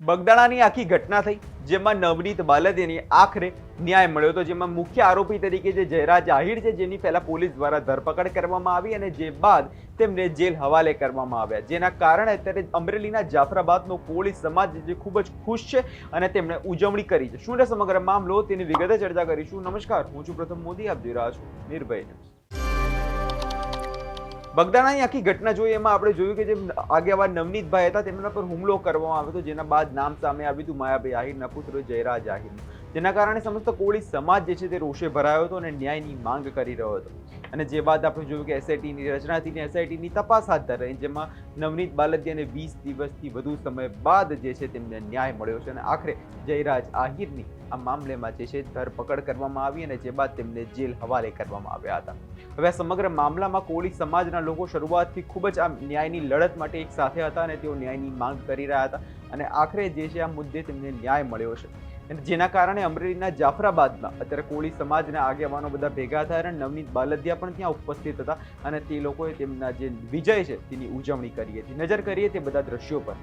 બગદાણાની આખી ઘટના થઈ, જેમાં નવનીત બાલદિયાને આખરે ન્યાય મળ્યો હતો, જેમાં મુખ્ય આરોપી તરીકે જે જયરાજ આહિર છે, જેની પહેલા પોલીસ દ્વારા ધરપકડ કરવામાં આવી અને જે બાદ તેમને જેલ હવાલે કરવામાં આવ્યા, જેના કારણે અત્યારે અમરેલીના જાફરાબાદનો કોળી સમાજ જે ખૂબ જ ખુશ છે અને તેમણે ઉજવણી કરી છે. શું છે સમગ્ર મામલો, તેની વિગતે ચર્ચા કરીશું. નમસ્કાર, હું છું પ્રથમ મોદી, આપ જોઈ રહ્યા છો નિર્ભય ન્યૂઝ. બગદાણાની આખી ઘટના જોઈએ એમાં આપણે જોયું કે જે આગેવાન નવનીતભાઈ હતા તેમના પર હુમલો કરવામાં આવ્યો હતો, જેના બાદ નામ સામે આવ્યું હતું માયાભાઈ આહિરના પુત્ર જયરાજ આહિરનું, જેના કારણે સમસ્ત કોળી સમાજ જે છે તે રોષે ભરાયો હતો અને ન્યાયની માંગ કરી રહ્યો હતો. અને જે બાદ આપણે જોયું કે એસઆઈટીની રચના થઈ, એસઆઈટીની તપાસ હાથ ધરાઈ, જેમાં નવનીત બાલદિયાને 20 દિવસથી વધુ સમય બાદ જે છે તેમને ન્યાય મળ્યો છે અને આખરે જયરાજ આહિરની આ મામલેમાં જે છે ધરપકડ કરવામાં આવી અને જે બાદ તેમને જેલ હવાલે કરવામાં આવ્યા હતા. હવે આ સમગ્ર મામલામાં કોળી સમાજના લોકો શરૂઆતથી ખૂબ જ આ ન્યાયની લડત માટે એક સાથે હતા અને તેઓ ન્યાયની માંગ કરી રહ્યા હતા અને આખરે જે છે આ મુદ્દે તેમને ન્યાય મળ્યો છે, જેના કારણે અમરેલીના જાફરાબાદમાં અત્યારે કોળી સમાજના આગેવાનો બધા ભેગા થયા અને નવનીત બાલદિયા પણ ત્યાં ઉપસ્થિત હતા અને તે લોકોએ તેમના જે વિજય છે તેની ઉજવણી કરી હતી. નજર કરીએ તે બધા દ્રશ્યો પર.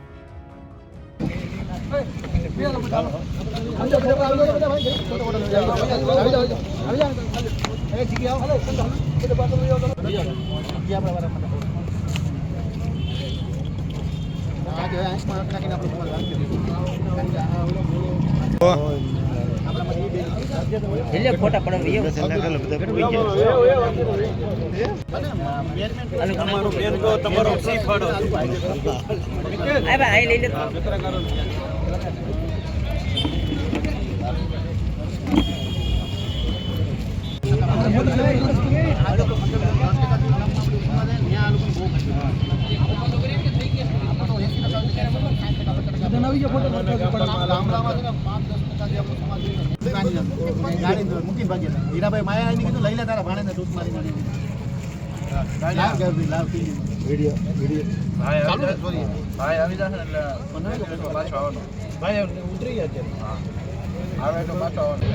ફોટા પડાવી હીરાભાઈ માયા કીધું લઈ લે તારા ભાણે ટૂંક મારી ભાઈ આવી જશે એટલે પાછો આવવાનો ભાઈ ઉતરી ગયા અત્યારે આવે તો પાછો આવવાનો.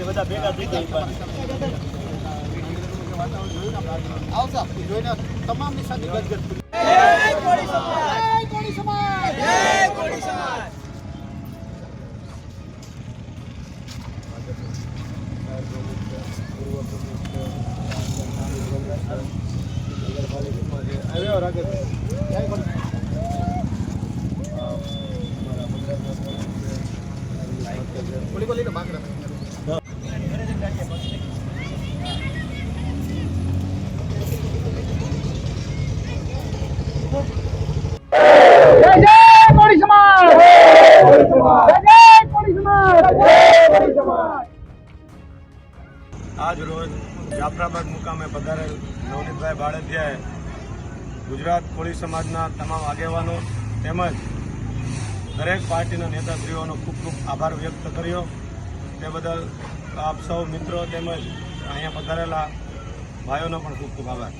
બધા ભેગા થઈ ગયા જોઈને તમામની સાથે ગદગદ આજ રોજ જાફરાબાદ મુકામે પધારેલ નવનીતભાઈ બાળદિયાએ ગુજરાત કોળી સમાજના તમામ આગેવાનો તેમજ દરેક પાર્ટીના નેતાશ્રીઓનો ખૂબ ખૂબ આભાર વ્યક્ત કર્યો. તે બદલ આપ સૌ મિત્રો તેમજ અહીંયા પધારેલા ભાઈઓનો પણ ખૂબ ખૂબ આભાર.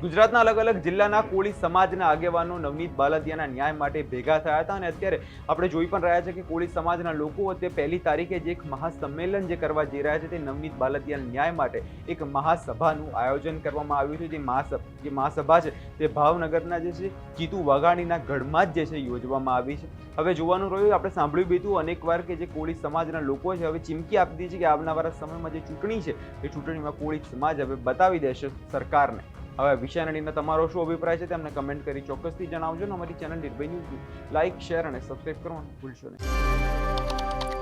ગુજરાતના અલગ અલગ જિલ્લાના કોળી સમાજના આગેવાનો નવનીત બાલદિયાના ન્યાય માટે ભેગા થયા હતા અને અત્યારે આપણે જોઈ પણ રહ્યા છે કે કોળી સમાજના લોકો અત્યારે 1 તારીખે જે એક મહાસંમેલન જે કરવા જઈ રહ્યા છે તે નવનીત બાલદિયાના ન્યાય માટે એક મહાસભાનું આયોજન કરવામાં આવ્યું છે. જે મહાસભા છે તે ભાવનગરના જે છે જીતુ વાઘાણીના ગઢમાં જ જે છે યોજવામાં આવી છે. હવે જોવાનું રહ્યું, આપણે સાંભળ્યું બીતું અનેકવાર કે જે કોળી સમાજના લોકો છે હવે ચીમકી આપી દીધી છે કે આવનારા સમયમાં જે ચૂંટણી છે એ ચૂંટણીમાં કોળી સમાજ હવે બતાવી દેશે સરકારને. હવે વિષયને લઈને તમારો શું અભિપ્રાય છે તે અમને કમેન્ટ કરી ચોક્કસથી જણાવજો અને અમારી ચેનલ નિર્ભય ન્યૂઝ લાઇક, શેર અને સબસ્ક્રાઇબ કરવાનું ભૂલશો નહીં.